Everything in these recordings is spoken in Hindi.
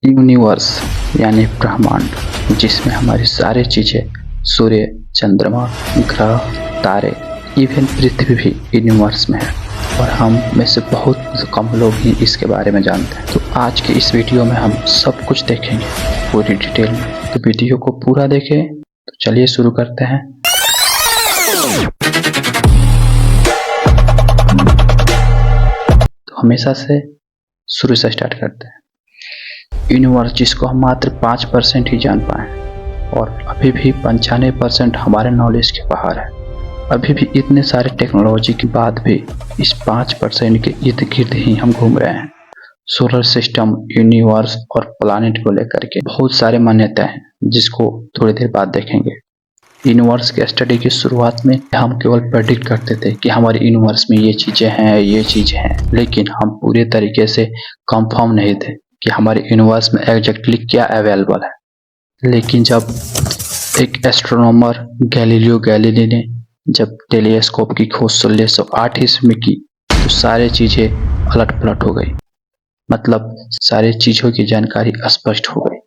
यूनिवर्स यानी ब्रह्मांड, जिसमें हमारी सारी चीजें, सूर्य, चंद्रमा, ग्रह, तारे, इवन पृथ्वी भी यूनिवर्स में है और हम में से बहुत कम लोग ही इसके बारे में जानते हैं। तो आज के इस वीडियो में हम सब कुछ देखेंगे पूरी डिटेल में। तो वीडियो को पूरा देखें। तो चलिए शुरू करते हैं। तो हमेशा से शुरू से स्टार्ट करते हैं। यूनिवर्स जिसको हम मात्र 5% ही जान पाए और अभी भी 95% हमारे नॉलेज के बाहर है। अभी भी इतने सारे टेक्नोलॉजी के बाद भी इस 5% के इर्द गिर्द ही हम घूम रहे हैं। सोलर सिस्टम, यूनिवर्स और प्लानिट को लेकर के बहुत सारे मान्यता हैं, जिसको थोड़ी देर बाद देखेंगे। यूनिवर्स के स्टडी की शुरुआत में हम केवल प्रेडिक्ट करते थे कि हमारे यूनिवर्स में ये चीजें हैं, लेकिन हम पूरे तरीके से कंफर्म नहीं थे कि हमारे यूनिवर्स में एग्जैक्टली क्या अवेलेबल है। लेकिन जब एक एस्ट्रोनॉमर गैलीलियो गैलीली ने जब टेलीस्कोप की खोज 1608 ईस्वी में की, तो सारी चीजें अलट पलट हो गई। मतलब सारी चीजों की जानकारी स्पष्ट हो गई।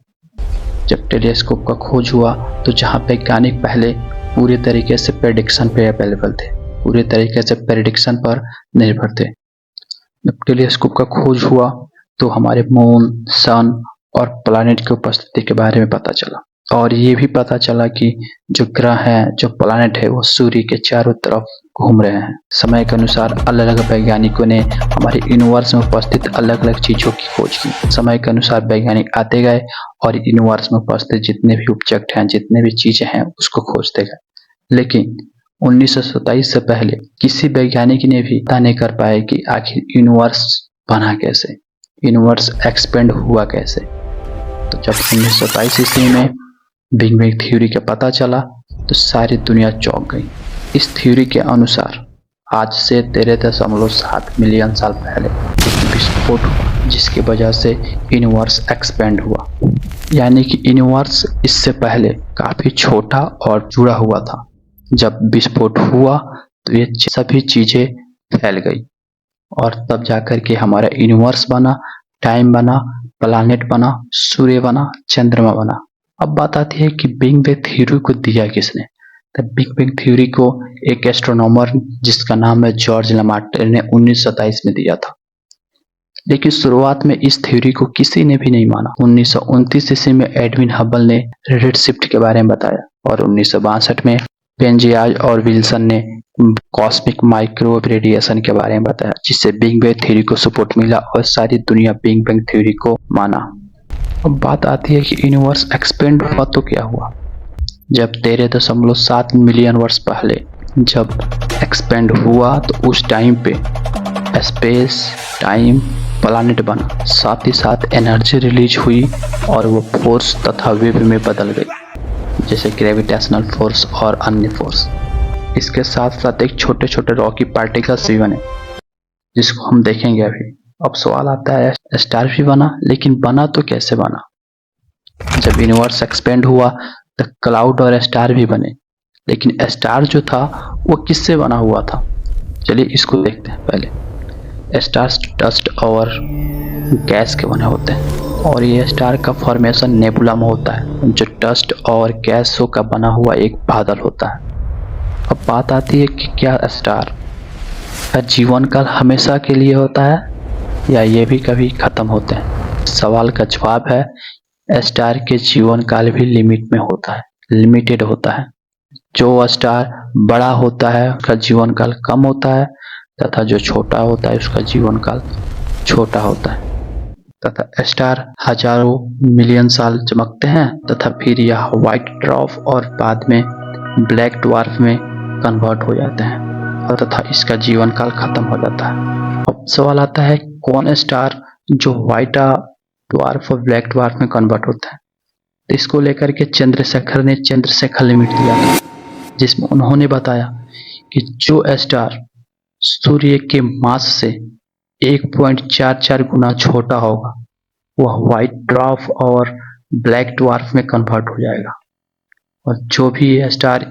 जब टेलीस्कोप का खोज हुआ तो जहां वैज्ञानिक पहले पूरे तरीके से प्रेडिक्शन पे अवेलेबल थे, पूरे तरीके से प्रेडिक्शन पर निर्भर थे, जब टेलीस्कोप का खोज हुआ तो हमारे मून, सन और प्लैनेट की उपस्थिति के बारे में पता चला। और ये भी पता चला कि जो ग्रह है, जो प्लैनेट है, वो सूर्य के चारों तरफ घूम रहे हैं। समय के अनुसार अलग अलग वैज्ञानिकों ने हमारे यूनिवर्स में उपस्थित अलग अलग चीजों की खोज की। समय के अनुसार वैज्ञानिक आते गए और यूनिवर्स में उपस्थित जितने भी ऑब्जेक्ट हैं, जितने भी चीजें हैं, उसको खोजते गए। लेकिन 1927 से पहले किसी वैज्ञानिक ने भी पता नहीं कर पाए कि आखिर यूनिवर्स बना कैसे, यूनिवर्स एक्सपेंड हुआ कैसे। तो जब 1922 ईस्वी में बिग बैंग थ्योरी का पता चला तो सारी दुनिया चौंक गई। इस थ्योरी के अनुसार आज से 13.7 मिलियन साल पहले एक विस्फोट हुआ, जिसकी वजह से यूनिवर्स एक्सपेंड हुआ। यानी कि यूनिवर्स इससे पहले काफी छोटा और जुड़ा हुआ था। जब विस्फोट हुआ तो ये सभी चीजें फैल गई और तब जाकर के हमारा यूनिवर्स बना, टाइम बना, प्लैनेट बना, सूर्य बना, चंद्रमा बना। अब बात आती है कि बिग बैंग थ्योरी को दिया किसने। तो बिग बैंग थ्योरी को एक एस्ट्रोनॉमर जिसका नाम है जॉर्ज लमार्टे ने 1927 में दिया था। लेकिन शुरुआत में इस थ्योरी को किसी ने भी नहीं माना। 1929 ईस्वी में एडविन हबल ने रेडशिफ्ट के बारे में बताया और 1962 में पेंजियाज और विल्सन ने कॉस्मिक माइक्रोवेव रेडिएशन के बारे में बताया, जिससे बिग बैंग थ्योरी को सपोर्ट मिला और सारी दुनिया बिग बैंग थ्योरी को माना। अब बात आती है कि यूनिवर्स एक्सपेंड हुआ तो क्या हुआ। जब 13.7 मिलियन वर्ष पहले जब एक्सपेंड हुआ तो उस टाइम पे स्पेस, टाइम, प्लैनेट बना, साथ ही साथ एनर्जी रिलीज हुई और वो फोर्स तथा वेव में बदल गई, जैसे ग्रेविटेशनल फोर्स और अन्य फोर्स। इसके साथ साथ एक छोटे छोटे रॉकी पार्टिकल्स भी बने, जिसको हम देखेंगे अभी। अब सवाल आता है, स्टार भी बना, लेकिन बना तो कैसे बना। जब यूनिवर्स एक्सपेंड हुआ तो क्लाउड और स्टार भी बने, लेकिन स्टार जो था वो किससे बना हुआ था। चलिए इसको देखते हैं। पहले स्टार्स डस्ट और गैस के बने होते हैं और ये स्टार का फॉर्मेशन नेबुला में होता है, जो डस्ट और गैसों का बना हुआ एक बादल होता है। अब बात आती है कि क्या स्टार का जीवन काल हमेशा के लिए होता है या ये भी कभी खत्म होते हैं। सवाल का जवाब है, स्टार के जीवन काल भी लिमिट में होता है, लिमिटेड होता है। जो स्टार बड़ा होता है उसका जीवन काल कम होता है तथा जो छोटा होता है उसका जीवन काल छोटा होता है। तथा स्टार हजारों मिलियन साल चमकते हैं तथा फिर यह व्हाइट ड्वार्फ और बाद में ब्लैक ड्वार्फ में कन्वर्ट हो जाते हैं और तथा इसका जीवन काल खत्म हो जाता है। अब सवाल आता है, कौन स्टार जो व्हाइट ड्वार्फ और ब्लैक ड्वार्फ में कन्वर्ट होता है। तो इसको लेकर के चंद्रशेखर ने चंद्रशेखर लिमिट दिया था, जिसमें उन्होंने बताया कि जो स्टार सूर्य के मास से 1.44 गुना छोटा होगा वह व्हाइट ड्वार्फ और ब्लैक ड्वार्फ में कन्वर्ट हो जाएगा, और जो भी स्टार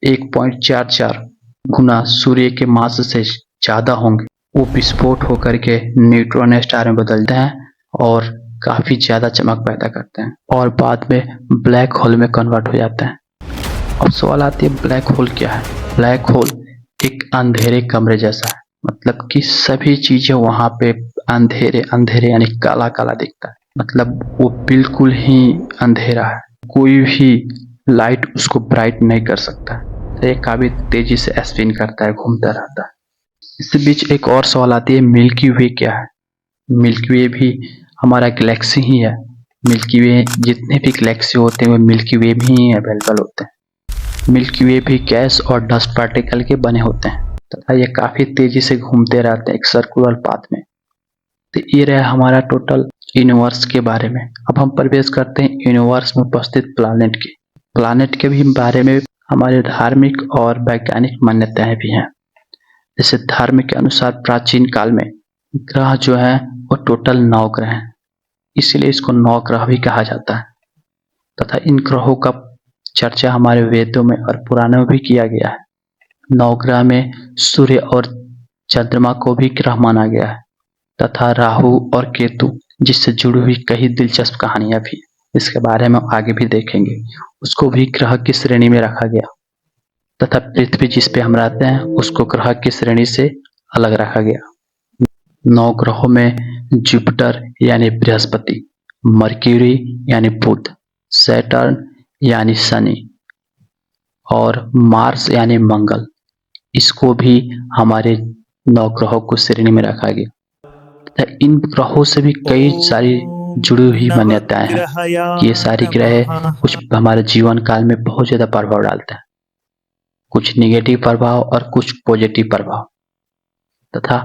1.44 गुना सूर्य के मास से ज्यादा होंगे वो विस्फोट होकर के न्यूट्रॉन स्टार में बदलते हैं और काफी ज्यादा चमक पैदा करते हैं और बाद में ब्लैक होल में कन्वर्ट हो जाते हैं। अब सवाल आती है ब्लैक होल क्या है। ब्लैक होल एक अंधेरे कमरे जैसा है, मतलब कि सभी चीजें वहां पे अंधेरे अंधेरे यानी काला काला दिखता है, मतलब वो बिल्कुल ही अंधेरा है, कोई भी लाइट उसको ब्राइट नहीं कर सकता। तो ये काफी तेजी से स्पिन करता है, घूमता रहता है। इसी बीच एक और सवाल आती है मिल्की वे क्या है। मिल्की वे भी हमारा गैलेक्सी ही है। मिल्की वे जितने भी गैलेक्सी होते हैं वो मिल्की वे में ही अवेलेबल होते हैं। मिल्की वे भी गैस और डस्ट पार्टिकल के बने होते हैं तथा ये काफी तेजी से घूमते रहते हैं एक सर्कुलर पाथ में। तो ये रहा हमारा टोटल यूनिवर्स के बारे में। अब हम प्रवेश करते हैं यूनिवर्स में उपस्थित प्लानेट के। प्लानेट के भी बारे में हमारे धार्मिक और वैज्ञानिक मान्यताएं भी हैं। जैसे धर्म के अनुसार प्राचीन काल में ग्रह जो है वो टोटल 9 ग्रह हैं, इसलिए इसको 9 ग्रह भी कहा जाता है तथा इन ग्रहों का चर्चा हमारे वेदों में और पुराणों में भी किया गया है। 9 ग्रह में सूर्य और चंद्रमा को भी ग्रह माना गया है तथा राहु और केतु जिससे जुड़ी हुई कई दिलचस्प कहानियां भी, इसके बारे में आगे भी देखेंगे, उसको भी ग्रह की श्रेणी में रखा गया तथा पृथ्वी जिस पे हम रहते हैं उसको ग्रह की श्रेणी से अलग रखा गया। 9 ग्रहों में जुपिटर यानी बृहस्पति, मर्क्यूरी यानी बुध, सैटर्न यानी शनि और मार्स यानी मंगल, इसको भी हमारे 9 ग्रहों को श्रेणी में रखा गया। इन ग्रहों से भी कई सारी जुड़ी हुई मान्यताएं हैं कि ये सारी ग्रह कुछ हमारे जीवन काल में बहुत ज्यादा प्रभाव डालते हैं, कुछ निगेटिव प्रभाव और कुछ पॉजिटिव प्रभाव, तथा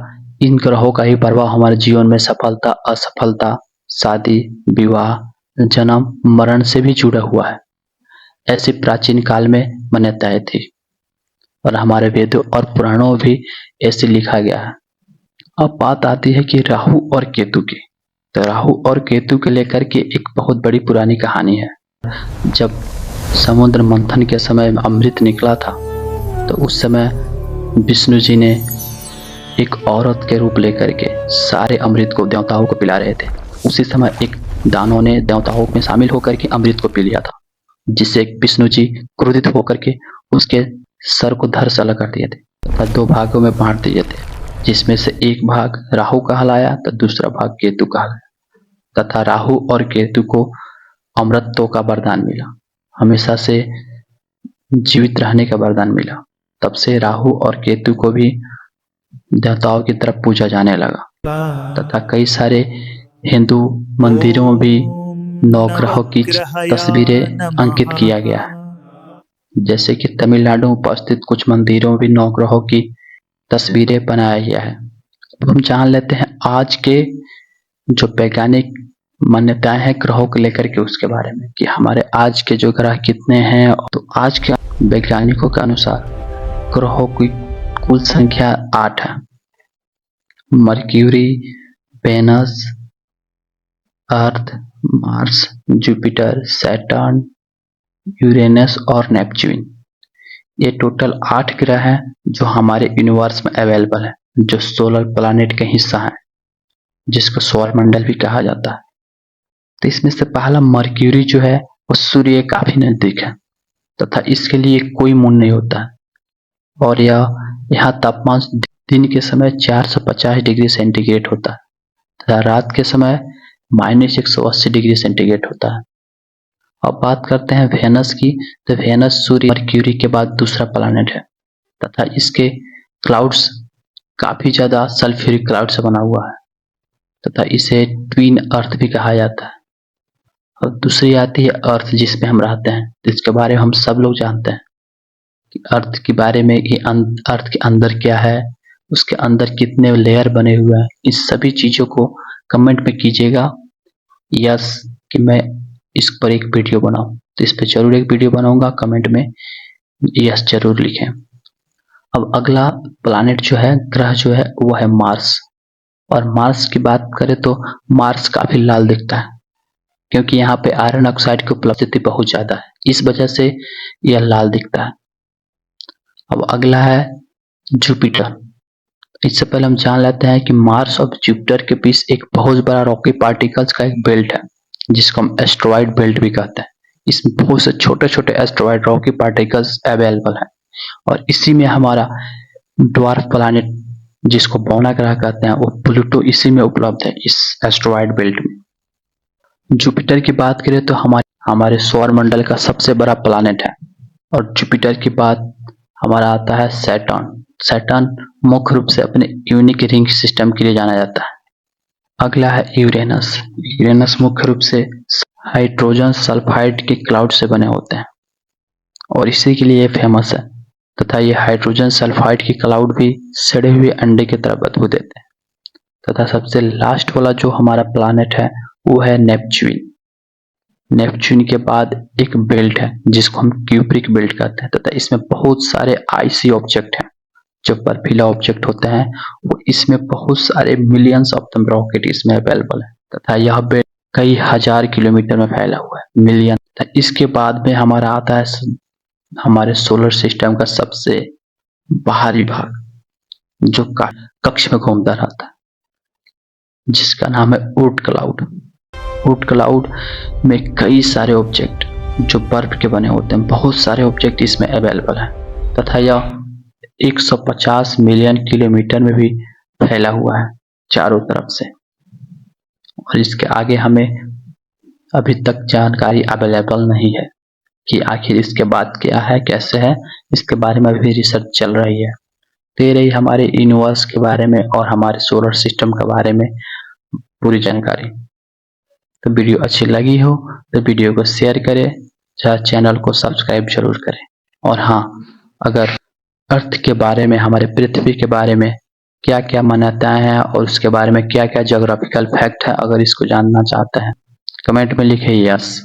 इन ग्रहों का ही प्रभाव हमारे जीवन में सफलता असफलता, शादी विवाह, जन्म मरण से भी जुड़ा हुआ है। ऐसे प्राचीन काल में मान्यताएं थी और हमारे वेदों और पुराणों में भी ऐसे लिखा गया है। अब बात आती है कि राहु और केतु की। तो राहु और केतु के लेकर के एक बहुत बड़ी पुरानी कहानी है। जब समुद्र मंथन के समय अमृत निकला था तो उस समय विष्णु जी ने एक औरत के रूप लेकर के सारे अमृत को देवताओं को पिला रहे थे। उसी समय एक दानव ने देवताओं में शामिल होकर के अमृत को पी लिया था, जिससे विष्णु जी क्रोधित होकर के उसके सर को धड़ से अलग कर दिए थे तथा 2 भागों में बांट दिए थे, जिसमें से एक भाग राहु कहलाया तो दूसरा भाग केतु कहलाया तथा राहु और केतु को अमृतत्व का वरदान मिला, हमेशा से जीवित रहने का वरदान मिला। तब से राहु और केतु को भी देवताओं की तरफ पूजा जाने लगा तथा कई सारे हिंदू मंदिरों में भी 9 ग्रहों की तस्वीरें अंकित किया गया है। जैसे कि तमिलनाडु में उपस्थित कुछ मंदिरों में भी 9 ग्रहों की तस्वीरें बनाया गया है। अब हम जान लेते हैं आज के जो वैज्ञानिक मान्यताएं हैं ग्रहों को लेकर के उसके बारे में कि हमारे आज के जो ग्रह कितने हैं। तो आज के वैज्ञानिकों के अनुसार ग्रहों की कुल संख्या 8 है। मर्क्यूरी, वेनस, अर्थ, मार्स, जुपिटर, सैटर्न, यूरेनस और नेपच्यून, ये टोटल 8 ग्रह हैं जो हमारे यूनिवर्स में अवेलेबल है, जो सोलर प्लैनेट का हिस्सा है, जिसको सौर मंडल भी कहा जाता है। तो इसमें से पहला मर्क्यूरी जो है वो सूर्य के काफी नजदीक है तथा इसके लिए कोई मून नहीं होता है और यहाँ तापमान दिन के समय 450 डिग्री सेंटीग्रेड होता है तथा रात के समय -180 डिग्री सेंटीग्रेड होता है। अब बात करते हैं वेनस की। तो वेनस सूर्य मर्क्यूरी के बाद दूसरा प्लैनेट है तथा इसके क्लाउड्स काफी ज्यादा सल्फ्यूरिक क्लाउड से बना हुआ है तथा इसे ट्विन अर्थ भी कहा जाता है। और दूसरी आती है अर्थ जिसमें हम रहते हैं, जिसके बारे में हम सब लोग जानते हैं कि अर्थ के बारे में, कि अर्थ के अंदर क्या है, उसके अंदर कितने लेयर बने हुए हैं। इस सभी चीजों को कमेंट में कीजिएगा यस कि मैं इस पर एक वीडियो बनाऊं, तो इस पर जरूर एक वीडियो बनाऊंगा। कमेंट में यस जरूर लिखें। अब अगला प्लैनेट जो है, ग्रह जो है वो है मार्स। और मार्स की बात करें तो मार्स काफी लाल दिखता है क्योंकि यहाँ पे आयरन ऑक्साइड की उपस्थिति बहुत ज्यादा है, इस वजह से यह लाल दिखता है। अब अगला है जुपिटर। इससे पहले हम जान लेते हैं कि मार्स और जुपिटर के बीच एक बहुत बड़ा रॉकी पार्टिकल्स का एक बेल्ट है, जिसको हम एस्ट्रॉइड बेल्ट भी कहते हैं। इसमें बहुत से छोटे छोटे एस्ट्रॉइड रॉकी पार्टिकल्स अवेलेबल हैं, और इसी में हमारा ड्वार्फ प्लैनेट, जिसको बौना ग्रह कहते हैं, वो प्लूटो इसी में उपलब्ध है, इस एस्ट्रॉइड बेल्ट में। जुपिटर की बात करें तो हमारे सौर मंडल का सबसे बड़ा प्लैनेट है, और जुपिटर के बाद हमारा आता है सैटर्न। सैटर्न मुख्य रूप से अपने यूनिक रिंग सिस्टम के लिए जाना जाता है। अगला है यूरेनस। यूरेनस मुख्य रूप से हाइड्रोजन सल्फाइड के क्लाउड से बने होते हैं, और इसी के लिए फेमस है, तथा ये हाइड्रोजन सल्फाइड के क्लाउड भी सड़े हुए अंडे की तरह बदबू देते हैं। तथा सबसे लास्ट वाला जो हमारा प्लैनेट है वो है नेपच्यून। नेपच्यून के बाद एक बेल्ट है जिसको हम क्यूप्रिक बेल्ट कहते हैं, तथा इसमें बहुत सारे आइसी ऑब्जेक्ट हैं, जो बर्फीला ऑब्जेक्ट होते हैं, वो इसमें बहुत सारे मिलियंस ऑफ द रॉकेट इसमें अवेलेबल है, तथा यह बेल्ट कई हजार किलोमीटर में फैला हुआ है, मिलियन। इसके बाद में हमारा आता है हमारे सोलर सिस्टम का सबसे बाहरी भाग, जो कक्ष में घूमता रहता है, जिसका नाम है ऊर्ट क्लाउड। ऊर्ट क्लाउड में कई सारे ऑब्जेक्ट जो बर्फ के बने होते हैं, बहुत सारे ऑब्जेक्ट इसमें अवेलेबल हैं, तथा यह 150 मिलियन किलोमीटर में भी फैला हुआ है चारों तरफ से। और इसके आगे हमें अभी तक जानकारी अवेलेबल नहीं है कि आखिर इसके बाद क्या है, कैसे है, इसके बारे में अभी रिसर्च चल रही है। तो ये रही हमारे यूनिवर्स के बारे में और हमारे सोलर सिस्टम के बारे में पूरी जानकारी। तो वीडियो अच्छी लगी हो तो वीडियो को शेयर करें, या चैनल को सब्सक्राइब जरूर करें। और हाँ, अगर अर्थ के बारे में, हमारे पृथ्वी के बारे में क्या क्या मान्यताएं हैं और उसके बारे में क्या क्या ज्योग्राफिकल फैक्ट है, अगर इसको जानना चाहते हैं कमेंट में लिखे यस।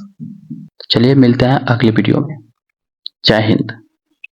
चलिए मिलते हैं अगली वीडियो में। जय हिंद।